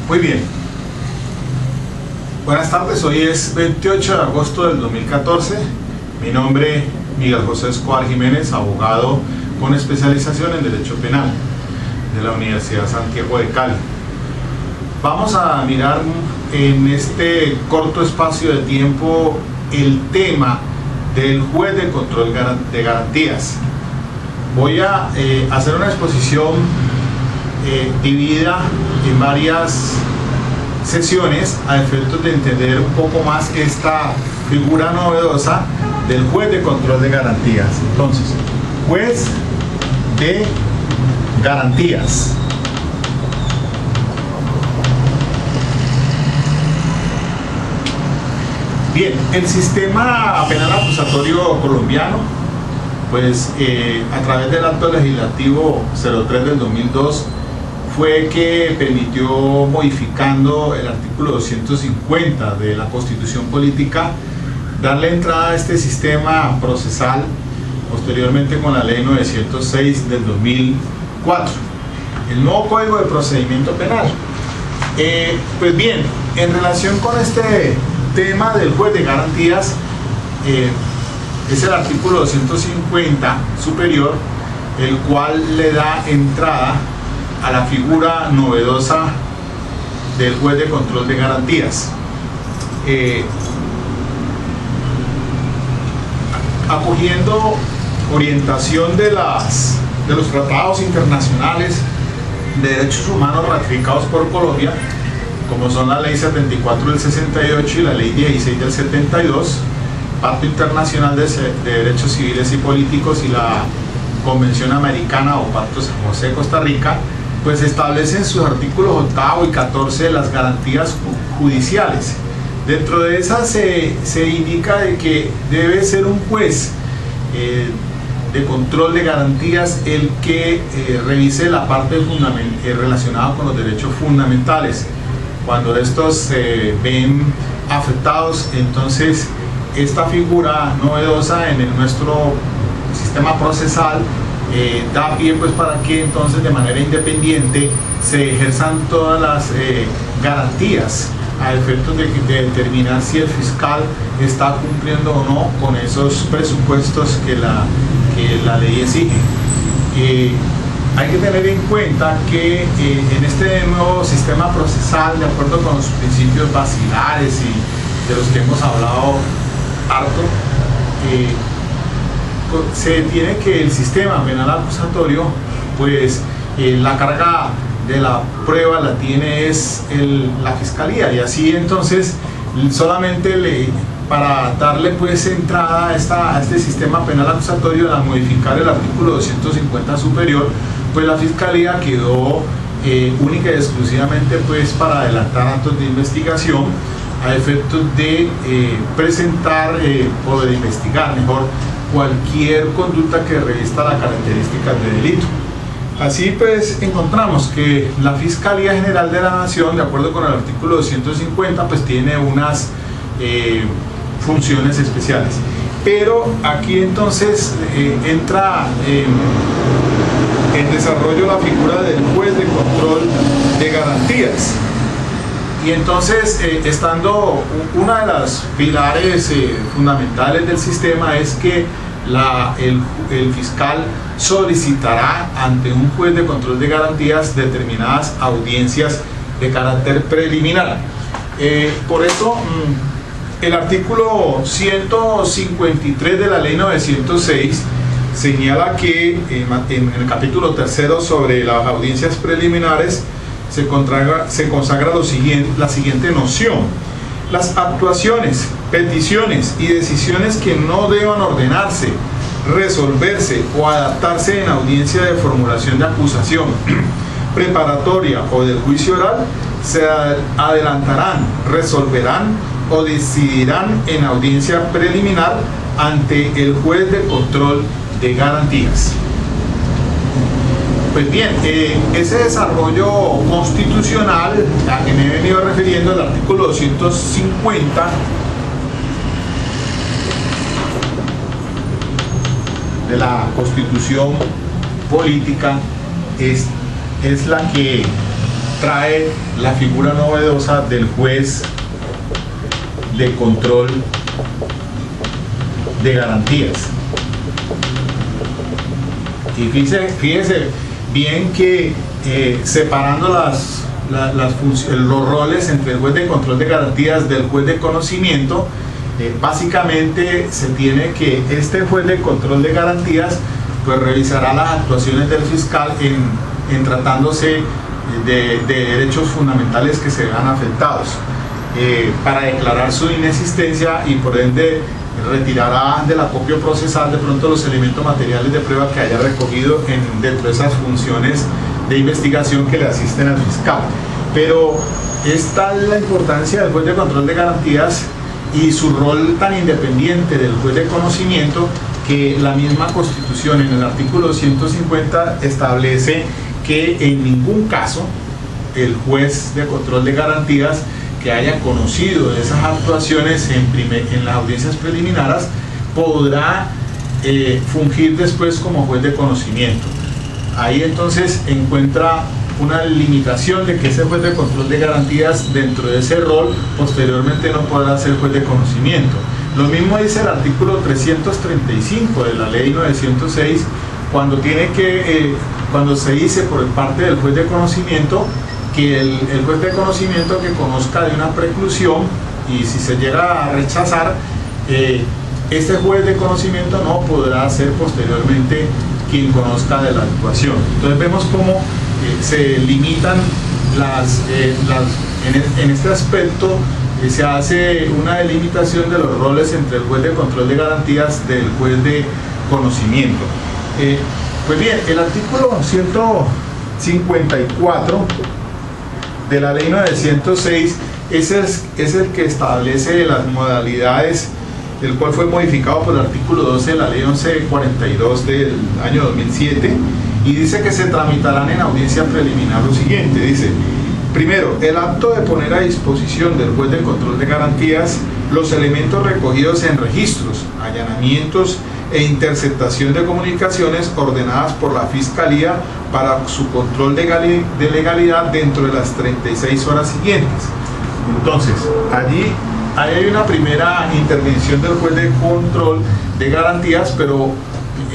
Muy bien. Buenas tardes, hoy es 28 de agosto del 2014. Mi nombre, Miguel José Escobar Jiménez, abogado con especialización en Derecho Penal de la Universidad Santiago de Cali. Vamos a mirar en este corto espacio de tiempo el tema del juez de control de garantías. Voy a hacer una exposición dividida en varias sesiones a efectos de entender un poco más esta figura novedosa del juez de control de garantías. Entonces, juez de garantías. Bien, el sistema penal acusatorio colombiano, pues a través del acto legislativo 03 del 2002 fue que permitió, modificando el artículo 250 de la Constitución Política, darle entrada a este sistema procesal, posteriormente con la ley 906 del 2004, el nuevo Código de Procedimiento Penal. Pues bien, en relación con este tema del juez de garantías, es el artículo 250 superior, el cual le da entrada a la figura novedosa del juez de control de garantías. Acogiendo orientación de los tratados internacionales de derechos humanos ratificados por Colombia, como son la ley 74 del 68 y la ley 16 del 72, Pacto Internacional de Derechos Civiles y Políticos, y la Convención Americana o Pacto San José de Costa Rica, pues establecen sus artículos 8 y 14 las garantías judiciales. Dentro de esas se indica de que debe ser un juez de control de garantías el que revise la parte relacionada con los derechos fundamentales. Cuando estos se ven afectados, entonces esta figura novedosa en nuestro sistema procesal da pie pues para que entonces de manera independiente se ejerzan todas las garantías a efectos de determinar si el fiscal está cumpliendo o no con esos presupuestos que la ley exige. Hay que tener en cuenta que en este nuevo sistema procesal, de acuerdo con los principios basilares y de los que hemos hablado harto, se tiene que el sistema penal acusatorio, pues la carga de la prueba la tiene la fiscalía, y así entonces solamente para darle pues entrada a este sistema penal acusatorio, al modificar el artículo 250 superior, pues la fiscalía quedó única y exclusivamente pues para adelantar actos de investigación a efectos de presentar o de investigar mejor cualquier conducta que revista las características de delito. Así pues encontramos que la Fiscalía General de la Nación, de acuerdo con el artículo 250, pues tiene unas funciones especiales. Pero aquí entonces entra en desarrollo la figura del juez de control de garantías. Y entonces, estando una de las pilares fundamentales del sistema es que el fiscal solicitará ante un juez de control de garantías determinadas audiencias de carácter preliminar. Por eso, el artículo 153 de la ley 906 señala que en el capítulo 3 sobre las audiencias preliminares se consagra la siguiente noción: las actuaciones, peticiones y decisiones que no deban ordenarse, resolverse o adaptarse en audiencia de formulación de acusación preparatoria o del juicio oral se adelantarán, resolverán o decidirán en audiencia preliminar ante el juez de control de garantías. Pues bien, ese desarrollo constitucional a que me he venido refiriendo, el artículo 250 de la Constitución Política, es la que trae la figura novedosa del juez de control de garantías. Y fíjese bien que separando los roles entre el juez de control de garantías del juez de conocimiento, básicamente se tiene que este juez de control de garantías pues revisará las actuaciones del fiscal en tratándose de derechos fundamentales que se vean afectados, para declarar su inexistencia y por ende retirará del acopio procesal de pronto los elementos materiales de prueba que haya recogido dentro de esas funciones de investigación que le asisten al fiscal. Pero esta es la importancia del juez de control de garantías y su rol tan independiente del juez de conocimiento, que la misma Constitución en el artículo 150 establece que en ningún caso el juez de control de garantías que haya conocido de esas actuaciones en las audiencias preliminares podrá fungir después como juez de conocimiento. Ahí entonces encuentra una limitación de que ese juez de control de garantías dentro de ese rol posteriormente no podrá ser juez de conocimiento. Lo mismo dice el artículo 335 de la ley 906 cuando se dice por parte del juez de conocimiento que el juez de conocimiento que conozca de una preclusión, y si se llega a rechazar, este juez de conocimiento no podrá ser posteriormente quien conozca de la actuación. Entonces vemos cómo se limitan en este aspecto, se hace una delimitación de los roles entre el juez de control de garantías del juez de conocimiento. Pues bien, el artículo 154 de la ley 906 es el que establece las modalidades, el cual fue modificado por el artículo 12 de la ley 1142 del año 2007, y dice que se tramitarán en audiencia preliminar lo siguiente. Dice: primero, el acto de poner a disposición del juez de control de garantías los elementos recogidos en registros, allanamientos e interceptación de comunicaciones ordenadas por la Fiscalía para su control de legalidad dentro de las 36 horas siguientes. Entonces, ahí hay una primera intervención del juez de control de garantías, pero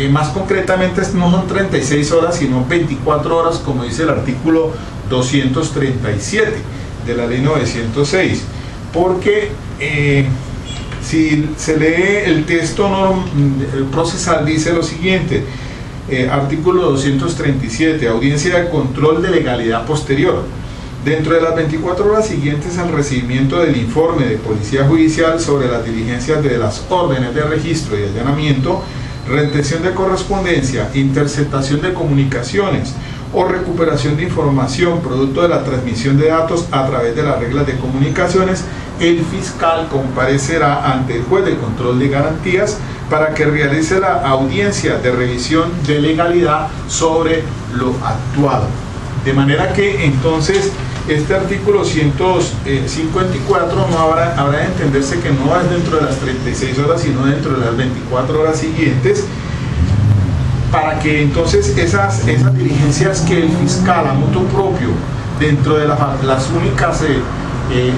más concretamente no son 36 horas, sino 24 horas, como dice el artículo 237 de la ley 906, porque si se lee el texto procesal, dice lo siguiente: artículo 237, audiencia de control de legalidad posterior. Dentro de las 24 horas siguientes al recibimiento del informe de Policía Judicial sobre las diligencias de las órdenes de registro y allanamiento, retención de correspondencia, interceptación de comunicaciones o recuperación de información producto de la transmisión de datos a través de las reglas de comunicaciones, el fiscal comparecerá ante el juez de control de garantías para que realice la audiencia de revisión de legalidad sobre lo actuado. De manera que entonces este artículo 154 no habrá de entenderse que no es dentro de las 36 horas, sino dentro de las 24 horas siguientes, para que entonces esas diligencias que el fiscal a motu propio, dentro de las únicas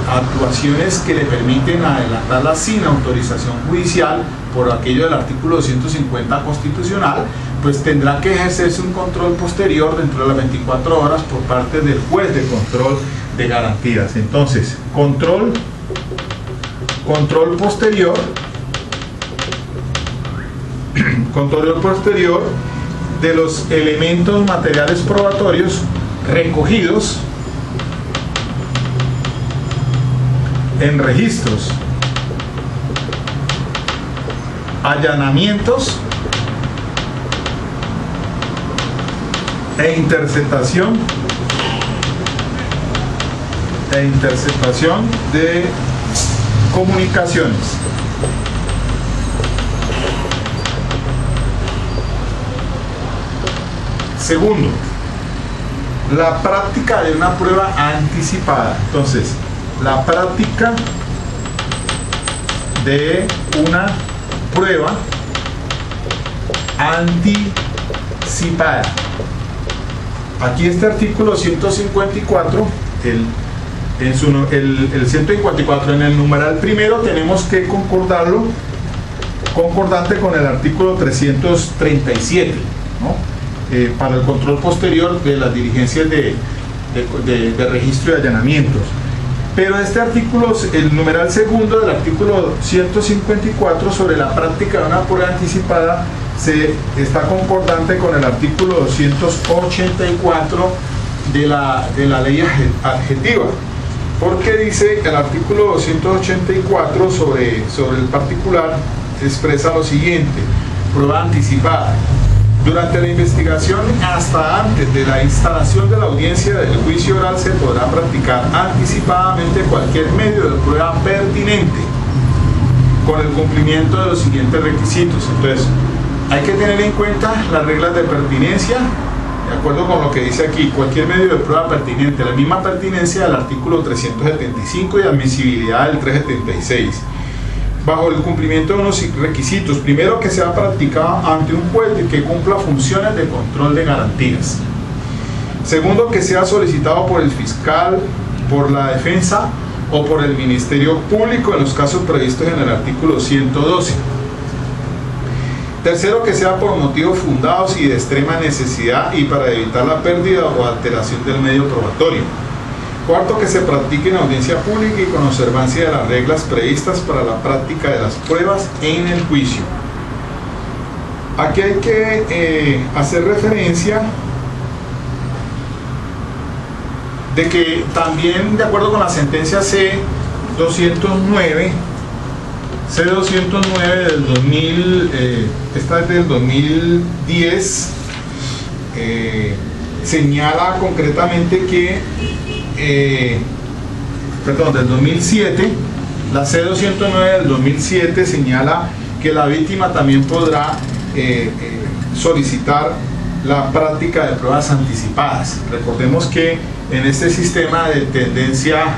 actuaciones que le permiten adelantarlas sin autorización judicial por aquello del artículo 250 constitucional, pues tendrá que ejercerse un control posterior dentro de las 24 horas por parte del juez de control de garantías. Entonces, control posterior de los elementos materiales probatorios recogidos en registros, allanamientos e interceptación de comunicaciones. Segundo, la práctica de una prueba anticipada. Entonces, la práctica de una prueba anticipada. aquí este artículo 154, el 154, en el numeral primero tenemos que concordarlo concordante con el artículo 337, ¿no? Para el control posterior de las diligencias de registro y allanamientos. Pero este artículo, el numeral segundo del artículo 154 sobre la práctica de una prueba anticipada, está concordante con el artículo 284 de la ley adjetiva, porque dice el artículo 284 sobre el particular expresa lo siguiente: prueba anticipada. Durante la investigación, hasta antes de la instalación de la audiencia del juicio oral, se podrá practicar anticipadamente cualquier medio de prueba pertinente con el cumplimiento de los siguientes requisitos. Entonces, hay que tener en cuenta las reglas de pertinencia, de acuerdo con lo que dice aquí: cualquier medio de prueba pertinente, la misma pertinencia del artículo 375 y admisibilidad del 376. Bajo el cumplimiento de unos requisitos: primero, que sea practicada ante un juez que cumpla funciones de control de garantías; segundo, que sea solicitado por el fiscal, por la defensa o por el Ministerio Público en los casos previstos en el artículo 112; tercero, que sea por motivos fundados y de extrema necesidad y para evitar la pérdida o alteración del medio probatorio; cuarto, que se practique en audiencia pública y con observancia de las reglas previstas para la práctica de las pruebas en el juicio. Aquí hay que hacer referencia de que también, de acuerdo con la sentencia C209 del 2000, esta es del 2010, señala concretamente que del 2007, la C209 del 2007 señala que la víctima también podrá solicitar la práctica de pruebas anticipadas. Recordemos que en este sistema de tendencia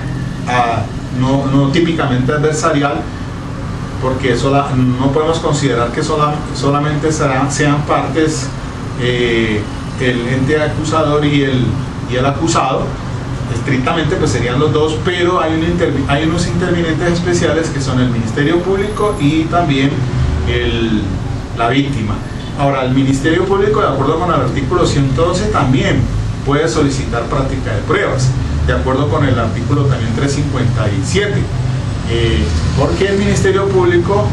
no típicamente adversarial, porque no podemos considerar que solamente sean partes el ente acusador y el acusado. Estrictamente pues serían los dos, pero hay unos intervinientes especiales que son el Ministerio Público y también la víctima. Ahora, el Ministerio Público, de acuerdo con el artículo 112, también puede solicitar práctica de pruebas, de acuerdo con el artículo también 357, porque el Ministerio Público,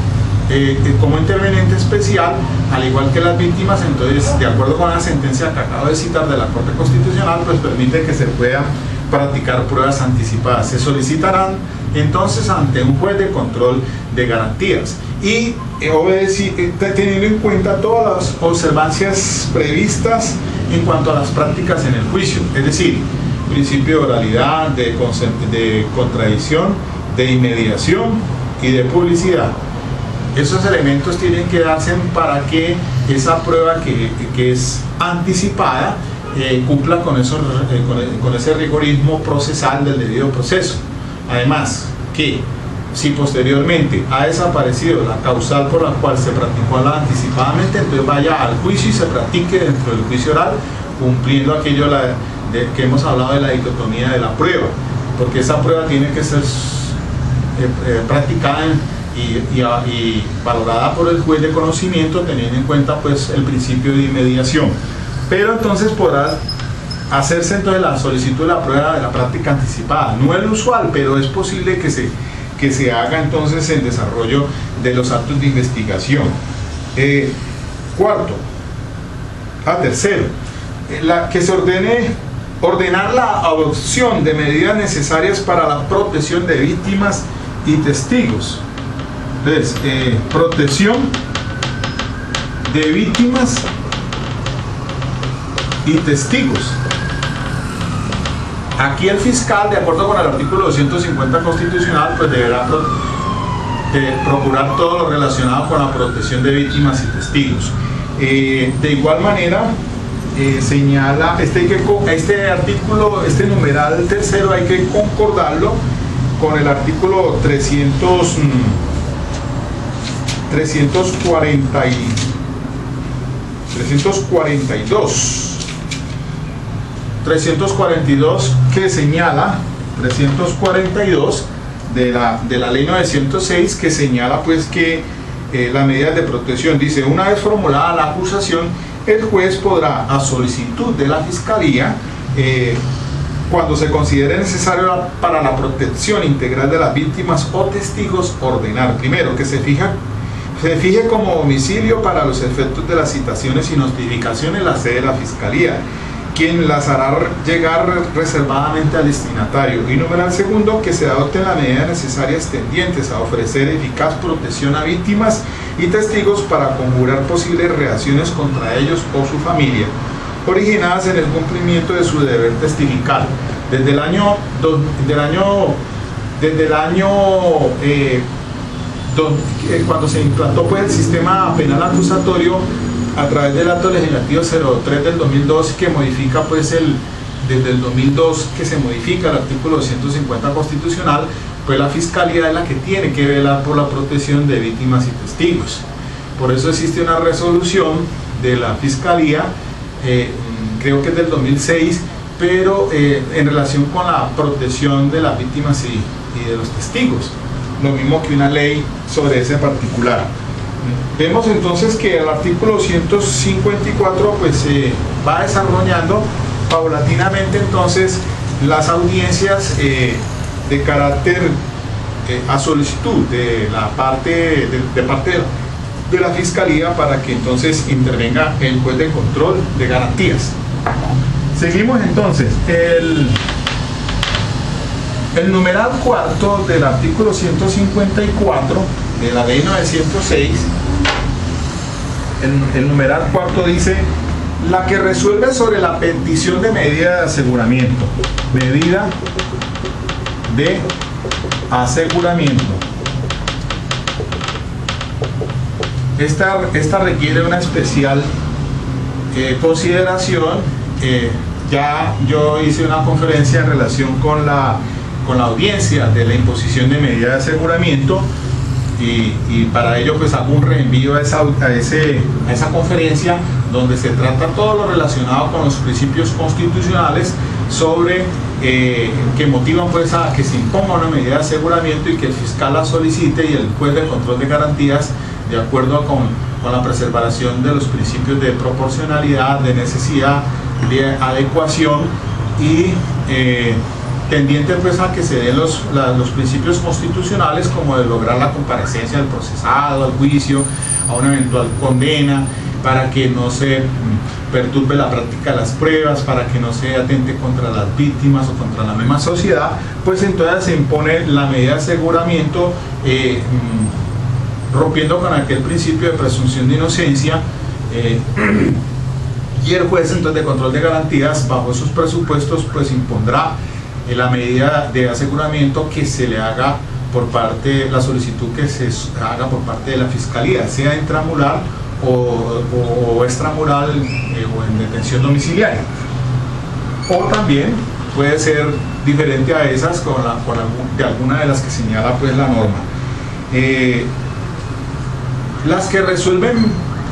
como interveniente especial, al igual que las víctimas, entonces, de acuerdo con la sentencia que acabo de citar de la Corte Constitucional, pues permite que se pueda practicar pruebas anticipadas. Se solicitarán entonces ante un juez de control de garantías y teniendo en cuenta todas las observancias previstas en cuanto a las prácticas en el juicio, es decir, principio de oralidad, de contradicción, de inmediación y de publicidad. Esos elementos tienen que darse para que esa prueba que es anticipada cumpla con ese rigorismo procesal del debido proceso. Además, que si posteriormente ha desaparecido la causal por la cual se practicó la anticipadamente, entonces vaya al juicio y se practique dentro del juicio oral, cumpliendo aquello que hemos hablado de la dicotomía de la prueba, porque esa prueba tiene que ser practicada y valorada por el juez de conocimiento, teniendo en cuenta pues el principio de inmediación. Pero entonces podrá hacerse entonces la solicitud de la prueba de la práctica anticipada. No es lo usual, pero es posible que se haga entonces en desarrollo de los actos de investigación. Tercero, que se ordenar la adopción de medidas necesarias para la protección de víctimas y testigos. Entonces, protección de víctimas y testigos. Aquí el fiscal, de acuerdo con el artículo 250 constitucional, pues deberá procurar todo lo relacionado con la protección de víctimas y testigos. De igual manera, señala este artículo, este numeral tercero, hay que concordarlo con el artículo 342, 342 que señala, 342 de la ley 906 que señala pues que las medidas de protección, dice: una vez formulada la acusación, el juez podrá, a solicitud de la fiscalía, cuando se considere necesario para la protección integral de las víctimas o testigos, ordenar primero que se fije como domicilio para los efectos de las citaciones y notificaciones la sede de la fiscalía, quien las hará llegar reservadamente al destinatario, y numeral segundo, que se adopten las medidas necesarias tendientes a ofrecer eficaz protección a víctimas y testigos para conjurar posibles reacciones contra ellos o su familia, originadas en el cumplimiento de su deber testifical. Cuando se implantó pues el sistema penal acusatorio a través del acto legislativo 03 del 2002, que modifica pues desde el 2002 que se modifica el artículo 250 constitucional, pues la fiscalía es la que tiene que velar por la protección de víctimas y testigos. Por eso existe una resolución de la fiscalía, creo que es del 2006, pero en relación con la protección de las víctimas y de los testigos, lo mismo que una ley sobre ese particular. Vemos entonces que el artículo 154 pues se va desarrollando paulatinamente entonces las audiencias de carácter a solicitud de parte de la fiscalía, para que entonces intervenga el juez de control de garantías. Seguimos entonces. El numeral cuarto del artículo 154 de la ley 906, el numeral cuarto dice: la que resuelve sobre la petición de medida de aseguramiento. Medida de aseguramiento. Esta requiere una especial consideración. Ya yo hice una conferencia en relación con la audiencia de la imposición de medida de aseguramiento, y para ello pues hago un reenvío a esa conferencia, donde se trata todo lo relacionado con los principios constitucionales sobre que motivan pues a que se imponga una medida de aseguramiento y que el fiscal la solicite, y el juez de control de garantías, de acuerdo con la preservación de los principios de proporcionalidad, de necesidad, de adecuación y tendiente pues a que se den los principios constitucionales, como de lograr la comparecencia del procesado al juicio, a una eventual condena, para que no se perturbe la práctica de las pruebas, para que no se atente contra las víctimas o contra la misma sociedad, pues entonces se impone la medida de aseguramiento, rompiendo con aquel principio de presunción de inocencia, y el juez entonces de control de garantías, bajo esos presupuestos, pues impondrá la medida de aseguramiento que se le haga por parte, la solicitud que se haga por parte de la fiscalía, sea intramural o extramural, o en detención domiciliaria. O también puede ser diferente a esas de alguna de las que señala pues la norma. Las que resuelven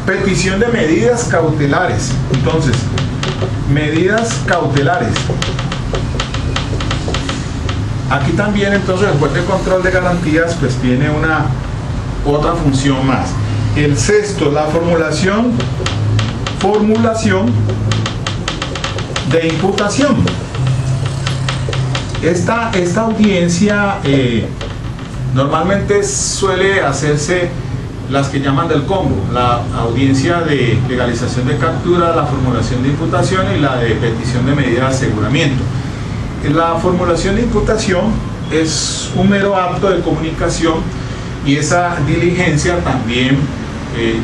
petición de medidas cautelares. Entonces, medidas cautelares. Aquí también entonces el juez de control de garantías pues tiene otra función más. El sexto, la formulación de imputación. Esta audiencia normalmente suele hacerse las que llaman del combo: la audiencia de legalización de captura, la formulación de imputación y la de petición de medida de aseguramiento. La formulación de imputación es un mero acto de comunicación, y esa diligencia también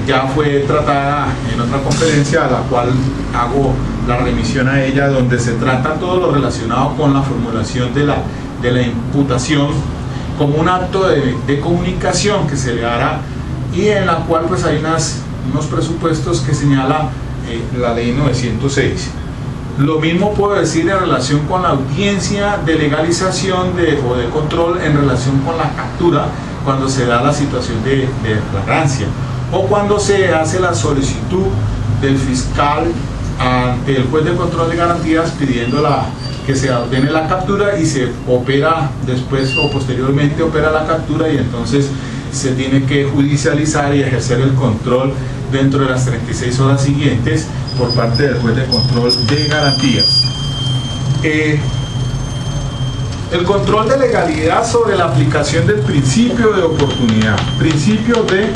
ya fue tratada en otra conferencia, a la cual hago la remisión a ella, donde se trata todo lo relacionado con la formulación de la imputación como un acto de comunicación que se le hará, y en la cual pues hay unos presupuestos que señala la ley 906. Lo mismo puedo decir en relación con la audiencia de legalización o de control en relación con la captura, cuando se da la situación de flagrancia, o cuando se hace la solicitud del fiscal ante el juez de control de garantías pidiendo que se ordene la captura, y se opera después o posteriormente opera la captura, y entonces se tiene que judicializar y ejercer el control dentro de las 36 horas siguientes por parte del juez de control de garantías. El control de legalidad sobre la aplicación del principio de oportunidad. Principio de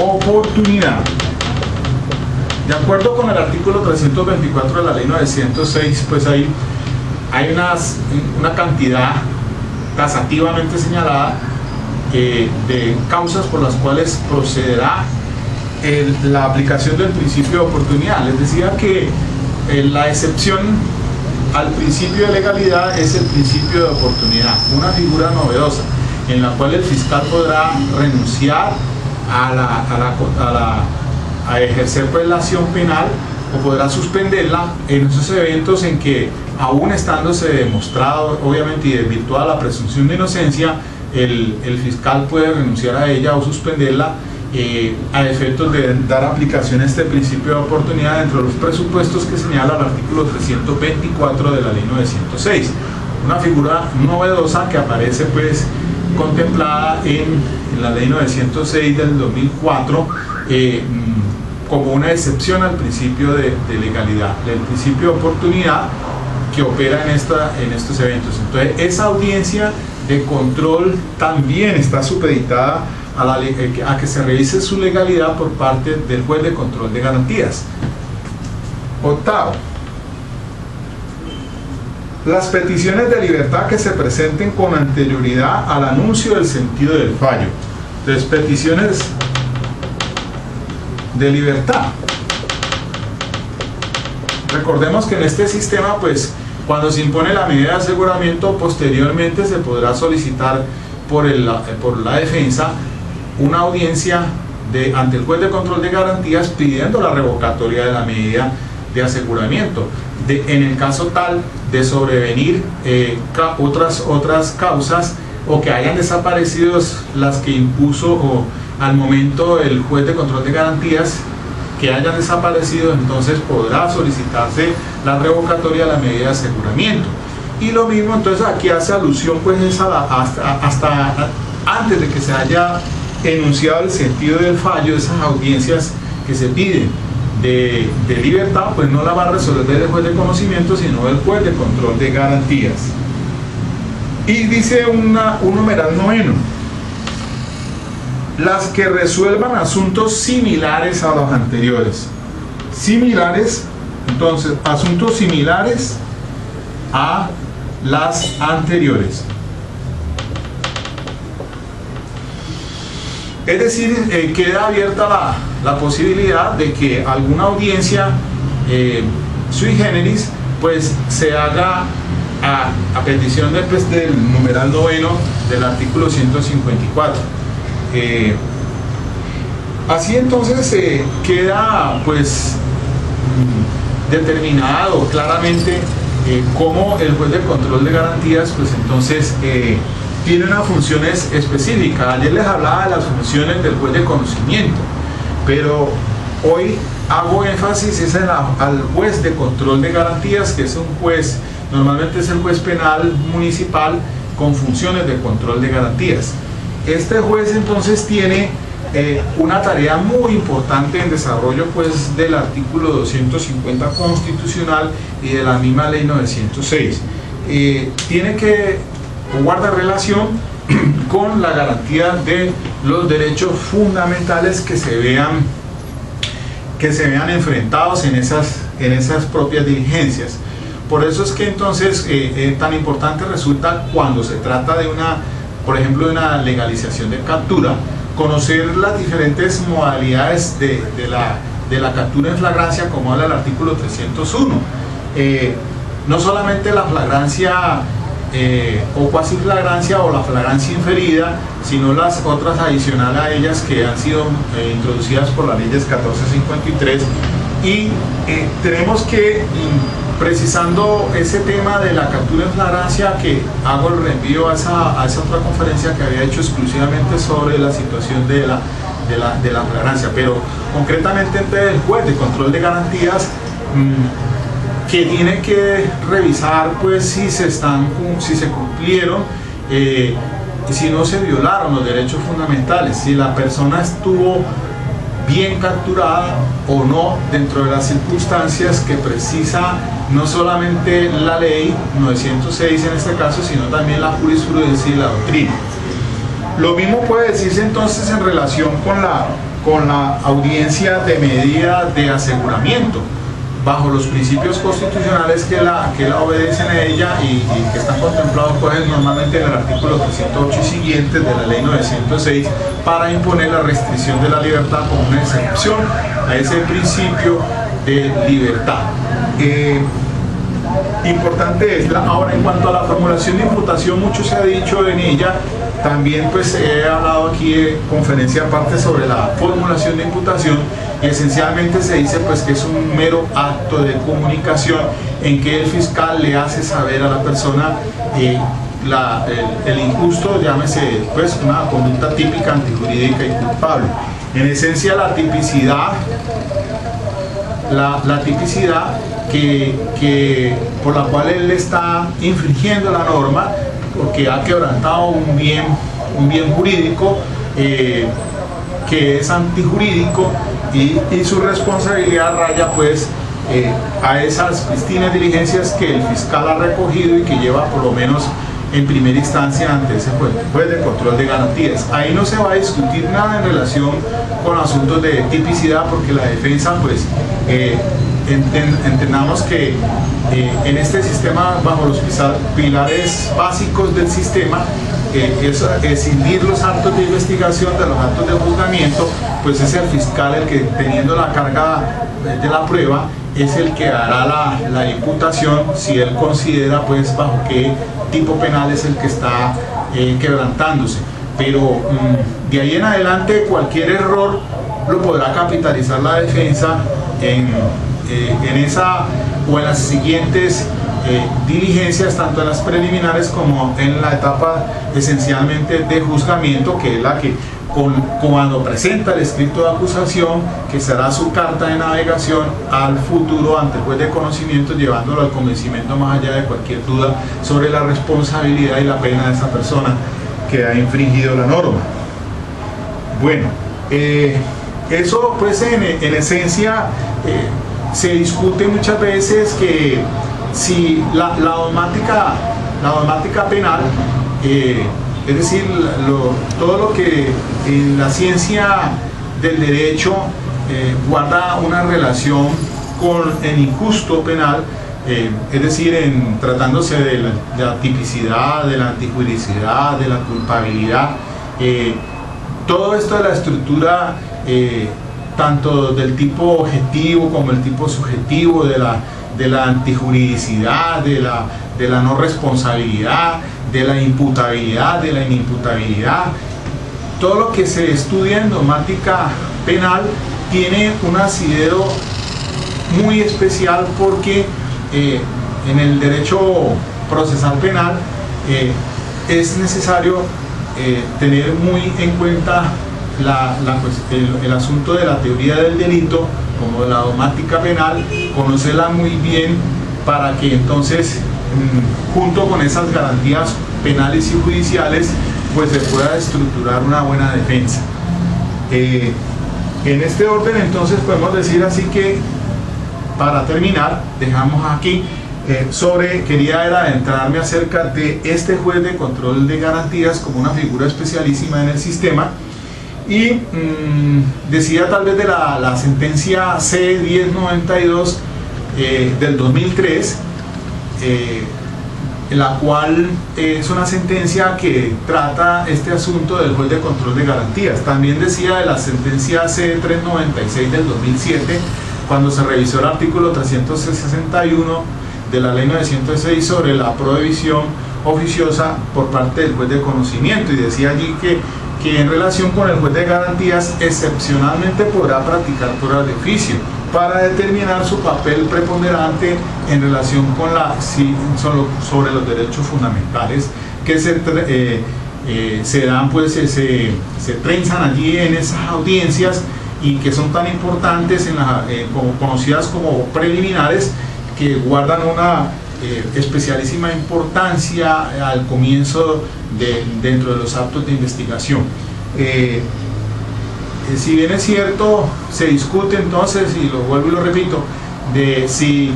oportunidad. De acuerdo con el artículo 324 de la ley 906, pues hay una cantidad tasativamente señalada de causas por las cuales procederá la aplicación del principio de oportunidad. Les decía que la excepción al principio de legalidad es el principio de oportunidad, una figura novedosa en la cual el fiscal podrá renunciar a ejercer pues la acción penal, o podrá suspenderla en esos eventos en que, aún estándose demostrado obviamente y desvirtuada la presunción de inocencia, el fiscal puede renunciar a ella o suspenderla a efectos de dar aplicación a este principio de oportunidad dentro de los presupuestos que señala el artículo 324 de la ley 906. Una figura novedosa que aparece pues contemplada en la ley 906 del 2004 como una excepción al principio de legalidad, el principio de oportunidad que opera en estos eventos. Entonces, esa audiencia de control también está supeditada a que se revise su legalidad por parte del juez de control de garantías. Octavo, las peticiones de libertad que se presenten con anterioridad al anuncio del sentido del fallo. Entonces, peticiones de libertad. Recordemos que en este sistema, pues, cuando se impone la medida de aseguramiento, posteriormente se podrá solicitar por la defensa una audiencia ante el juez de control de garantías pidiendo la revocatoria de la medida de aseguramiento, en el caso tal de sobrevenir otras causas, o que hayan desaparecido las que impuso al momento el juez de control de garantías, que hayan desaparecido. Entonces podrá solicitarse la revocatoria de la medida de aseguramiento. Y lo mismo, entonces aquí hace alusión pues hasta antes de que se haya enunciado el sentido del fallo, esas audiencias que se piden de libertad, pues no la va a resolver el juez de conocimiento, sino el juez de control de garantías. Y dice un numeral noveno: las que resuelvan asuntos similares a los anteriores. Similares, entonces, asuntos similares a las anteriores. Es decir, queda abierta la posibilidad de que alguna audiencia sui generis pues se haga a petición del numeral noveno del artículo 154. Así entonces queda pues determinado claramente cómo el juez de control de garantías pues entonces tiene unas funciones específicas. Ayer les hablaba de las funciones del juez de conocimiento, pero hoy hago énfasis al juez de control de garantías, que es un juez, normalmente es el juez penal municipal con funciones de control de garantías. Este juez entonces tiene una tarea muy importante en desarrollo pues del artículo 250 constitucional y de la misma ley 906. Tiene que guardar relación con la garantía de los derechos fundamentales que se vean enfrentados en esas propias diligencias. Por eso es que entonces tan importante resulta, cuando se trata de por ejemplo, de una legalización de captura, conocer las diferentes modalidades de la captura en flagrancia, como habla el artículo 301. No solamente la flagrancia o cuasi flagrancia o la flagrancia inferida, sino las otras adicionales a ellas que han sido introducidas por las leyes 1453. Y tenemos que, precisando ese tema de la captura en flagrancia, que hago el reenvío a esa otra conferencia que había hecho exclusivamente sobre la situación de la flagrancia, pero concretamente entre el juez de control de garantías que tiene que revisar pues si se cumplieron y si no se violaron los derechos fundamentales, si la persona estuvo bien capturada o no dentro de las circunstancias que precisa no solamente la ley 906 en este caso, sino también la jurisprudencia y la doctrina. Lo mismo puede decirse entonces en relación con la audiencia de medida de aseguramiento, bajo los principios constitucionales que la obedecen a ella y que están contemplados pues, normalmente en el artículo 308 y siguientes de la ley 906, para imponer la restricción de la libertad como una excepción a ese principio de libertad. Importante es ahora en cuanto a la formulación de imputación, mucho se ha dicho en ella. También pues he hablado aquí en conferencia aparte sobre la formulación de imputación, y esencialmente se dice pues que es un mero acto de comunicación en que el fiscal le hace saber a la persona el injusto, llámese pues una conducta típica, antijurídica y culpable. En esencia la tipicidad que por la cual él está infringiendo la norma, porque ha quebrantado un bien jurídico que es antijurídico, y su responsabilidad raya pues a esas pristinas diligencias que el fiscal ha recogido y que lleva por lo menos en primera instancia ante ese juez de control de garantías. Ahí no se va a discutir nada en relación con asuntos de tipicidad, porque la defensa pues entendamos que en este sistema, bajo los pilares básicos del sistema, es escindir los actos de investigación de los actos de juzgamiento, pues es el fiscal el que, teniendo la carga de la prueba, es el que hará la imputación si él considera pues bajo qué tipo penal es el que está quebrantándose. Pero de ahí en adelante cualquier error lo podrá capitalizar la defensa en esa o en las siguientes diligencias, tanto en las preliminares como en la etapa esencialmente de juzgamiento, que es la que cuando presenta el escrito de acusación, que será su carta de navegación al futuro ante el juez de conocimiento, llevándolo al convencimiento más allá de cualquier duda sobre la responsabilidad y la pena de esa persona que ha infringido la norma. Bueno, eso pues en esencia se discute muchas veces que si la dogmática penal, es decir, todo lo que en la ciencia del derecho guarda una relación con el injusto penal, es decir, tratándose de la tipicidad, de la antijuridicidad, de la culpabilidad, todo esto de la estructura tanto del tipo objetivo como el tipo subjetivo, de la antijuridicidad, de la no responsabilidad, de la imputabilidad, de la inimputabilidad, todo lo que se estudia en dogmática penal tiene un asidero muy especial, porque en el derecho procesal penal es necesario tener muy en cuenta el asunto de la teoría del delito como de la dogmática penal, conocerla muy bien para que entonces junto con esas garantías penales y judiciales pues se pueda estructurar una buena defensa. En este orden entonces podemos decir así que, para terminar, dejamos aquí quería adentrarme acerca de este juez de control de garantías como una figura especialísima en el sistema, y decía tal vez de la sentencia C-1092 del 2003, la cual es una sentencia que trata este asunto del juez de control de garantías. También decía de la sentencia C-396 del 2007, cuando se revisó el artículo 361 de la ley 906 sobre la prohibición oficiosa por parte del juez de conocimiento, y decía allí que en relación con el juez de garantías excepcionalmente podrá practicar pruebas de oficio para determinar su papel preponderante en relación con sobre los derechos fundamentales que se dan, pues se trenzan allí en esas audiencias, y que son tan importantes como conocidas como preliminares, que guardan una especialísima importancia al comienzo dentro de los actos de investigación. Si bien es cierto, se discute entonces, y lo vuelvo y lo repito, de si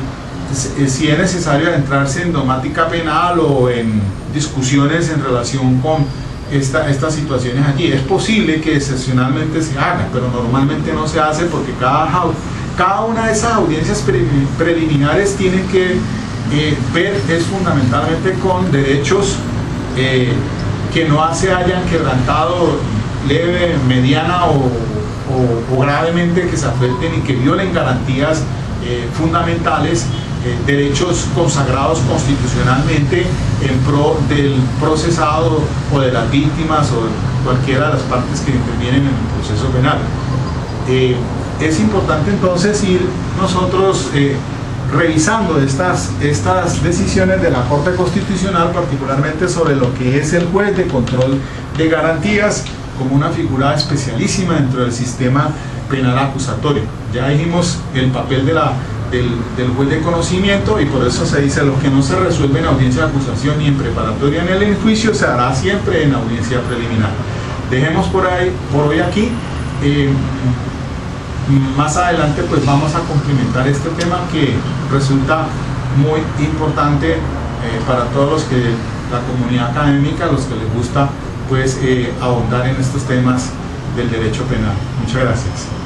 es necesario adentrarse en dogmática penal o en discusiones en relación con estas situaciones allí. Es posible que excepcionalmente se haga, pero normalmente no se hace, porque cada una de esas audiencias preliminares tiene que ver es fundamentalmente con derechos que no se hayan quebrantado leve, mediana o gravemente, que se afecten y que violen garantías fundamentales, derechos consagrados constitucionalmente en pro del procesado o de las víctimas o de cualquiera de las partes que intervienen en el proceso penal. Es importante entonces ir nosotros revisando estas decisiones de la Corte Constitucional, particularmente sobre lo que es el juez de control de garantías, como una figura especialísima dentro del sistema penal acusatorio. Ya dijimos el papel del juez de conocimiento, y por eso se dice: lo que no se resuelve en audiencia de acusación ni en preparatoria ni en el juicio se hará siempre en audiencia preliminar. Dejemos por hoy aquí. Más adelante pues vamos a complementar este tema, que resulta muy importante para todos los que la comunidad académica, los que les gusta pues ahondar en estos temas del derecho penal. Muchas gracias.